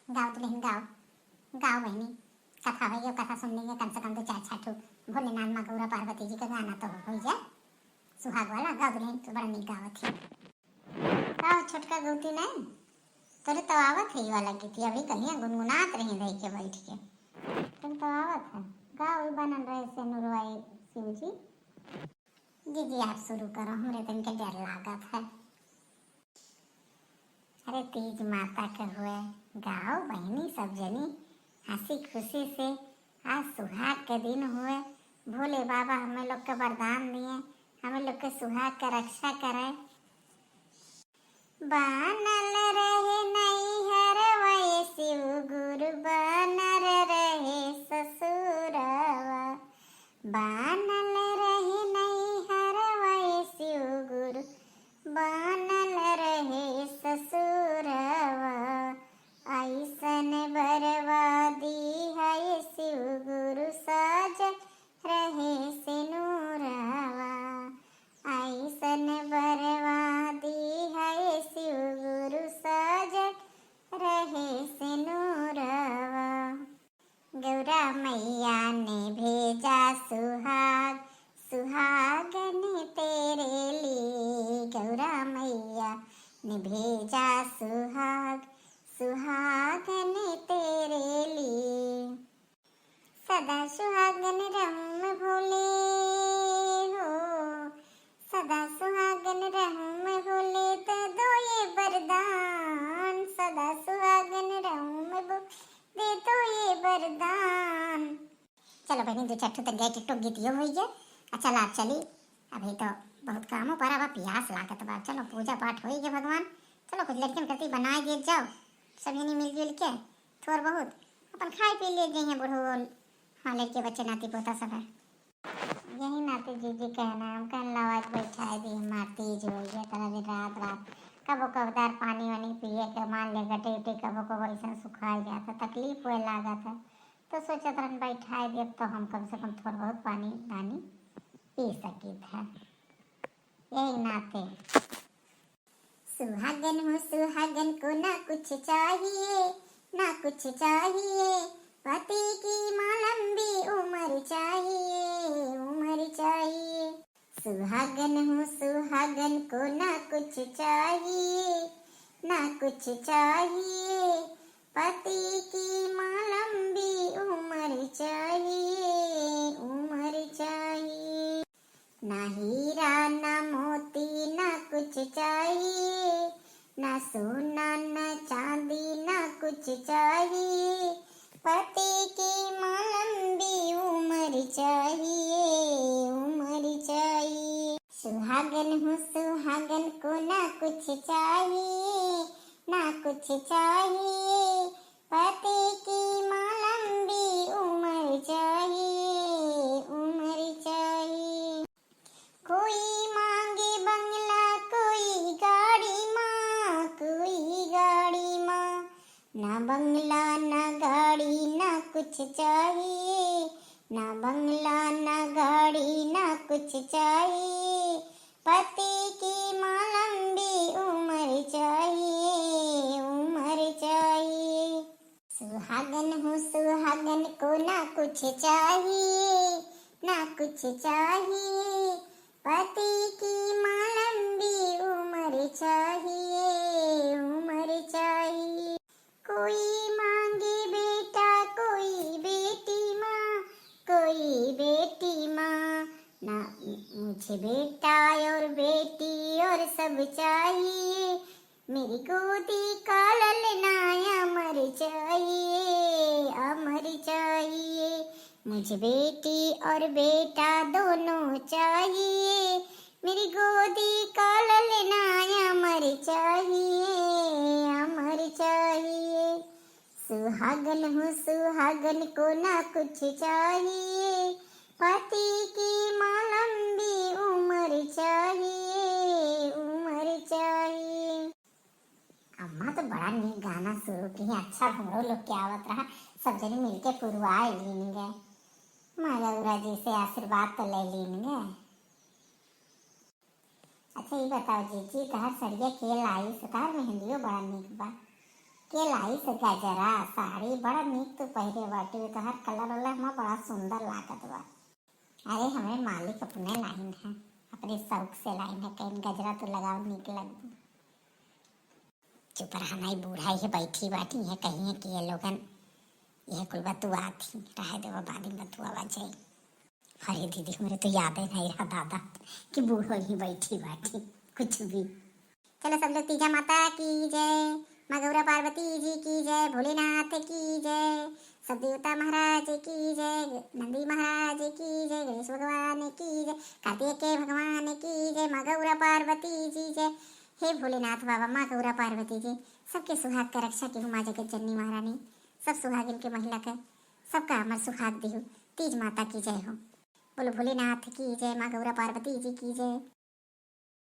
गाओ दुल्हन गाओ, गाओ बहनी, कथा होगी, कथा सुन लेंगे कम से कम तो 4-6 भोलेनाथ माँ गौरा पार्वती जी का गाना तो हो जाए सुहाग वाला। गाओ दुल्हन तो बड़ा नीक गावत है। गाओ छोटका गौती नहीं तोरे तो आवत है ये वाला गीत, अभी कहीं गुनगुनात रही रह के बैठ के, तुम तो आवत है। गाओ बनल रहे से नुरवाई शिव जी। जी आप शुरू करो, हमरे तो इनके डर लागत है। अरे तीज माता के हुए गाओ बहनी सब जनी, हंसी खुशी से आज सुहाग के दिन हुए। भोले बाबा हमें लोग के वरदान दिए, हमें लोग के सुहाग का रक्षा करे। बनल रहे नैहर वै शिव गुरु, बनल रहे ससुरवा, बनल रहे नैहर वै शिव गुरु, बनल रहे ससुरवा, ऐसन बरवादी है शिव गुरु, साज रहे सिनुरवा, ऐसन बरवादी है शिव गुरु, साज रहे सिनुरवा। गौरा मैया ने भेजा सुहाग, सुहागन तेरे लिए, गौरा मैया ने भेजा सुहाग, सुहागन तेरे लिए। सदा सुहागन रम भोले हो, सदा सुहागन रम भोले तो दो ये वरदान, सदा सुहागन रम दे दो ये वरदान। चलो बहनी दो चट्टू तक गए, टिकटॉक गीत यो हो गया। अच्छा लाभ चली, अभी तो बहुत कामों पर अब प्यास लागत बा। चलो पूजा पाठ हो गया भगवान, चलो कुछ लड़कियों करती बनाए दे जाओ, सभी ने मिलजुल के थोड़ा बहुत अपन खाए पी ले जाइए। बूढ़ो हाँ लड़के बच्चे नाती पोता सब है, यही नाती जी कहना हम कहन लवाज बैठा दी मारती जो ये तरह दिन रात रात कबो कबदार पानी वानी पिए के मान ले गटे उटे कबो कबो ऐसा सुखाई जाता, तकलीफ हुए लागत है। तो सोचा तरन बैठा दे तो हम कम से कम थोड़ा बहुत पानी दानी पी सकी था, यही नाते। सुहागन हो सुहागन को ना कुछ चाहिए, ना कुछ चाहिए, पति की माँ लंबी उम्र चाहिए, उम्र चाहिए। सुहागन हो सुहागन को ना कुछ चाहिए, ना कुछ चाहिए, पति की माँ लंबी उम्र चाहिए, उम्र चाहिए। ना हीरा ना मोती ना कुछ चाहिए, ना सोना ना चांदी ना कुछ चाहिए, पति की माँ लंबी उम्र चाहिए, उम्र चाहिए। सुहागन हो सुहागन को ना कुछ चाहिए, ना कुछ चाहिए, पति की माँ लंबी उम्र चाहिए, उम्र चाहिए। कोई मांगे बंगला कोई गाड़ी माँ, कोई गाड़ी माँ, ना बंगला ना गाड़ी ना कुछ चाहिए, ना बंगला ना गाड़ी ना कुछ चाहिए, पति की माँ लंबी उम्र चाहिए, उम्र चाहिए। सुहागन हो सुहागन को ना कुछ चाहिए, ना कुछ चाहिए, पति की माँ लंबी उम्र चाहिए, उम्र चाहिए। कोई मांगे बेटा कोई बेटी माँ, कोई बेटी माँ, ना मुझे बेटा और बेटी और सब चाहिए, मेरी गोदी का ललना अमर चाहिए, अमर चाहिए। मुझे बेटी और बेटा दोनों चाहिए, मेरी गोदी का ललना अमर चाहिए, अमर चाहिए। सुहागन हो सुहागन को ना कुछ चाहिए, पति की माँ लंबी उम्र चाहिए, उम्र चाहिए। अम्मा तो बड़ा नीक गाना शुरू की, अच्छा हमरो लोग के आवत रहा, सब जने मिलके पुरवाए लीन गए, माँ गौरा जी से आशीर्वाद तो ले लीन गए। अच्छा ये बताओ जीजी तहार सड़िया के लाई, तहार मेहंदियो बड़ा नीक बा। के लाइस गजरा साड़ी बड़ा नीक तू पहिरे बाटे तोहर कलर वाला हमें बड़ा सुंदर लागत बा। अरे हमें मालिक अपने लाइन है, अपने शौक से लाइन है, कहीं गजरा तो लगाओ नीक लगू। चुप रहा नहीं, बूढ़ा ही बैठी बाटी है कहीं है कि ये लोगन यह कुल बतुआ थी रह दे बाद में बतुआ बजाई। अरे दीदी मेरे तो याद ही नहीं रहा दादा कि बूढ़ो ही बैठी बाटी कुछ भी। चलो सब लोग तीजा माता की जय, माँ गौरा पार्वती जी की जय, भोलेनाथ की जय, सब देवता महाराज की जय, नंदी महाराज की जय, गणेश भगवान की जय, कार्तिकेय भगवान की जय, माँ गौरा पार्वती जी जय। हे भोलेनाथ बाबा, माँ गौरा पार्वती जी सबके सुहाग का रक्षा की माँ जगत जननी महारानी, सब सुहागिन के महिला का सबका अमर सुहाग दिहु। तीज माता की जय हो। बोलो भोलेनाथ की जय, माँ गौरा पार्वती जी की जय।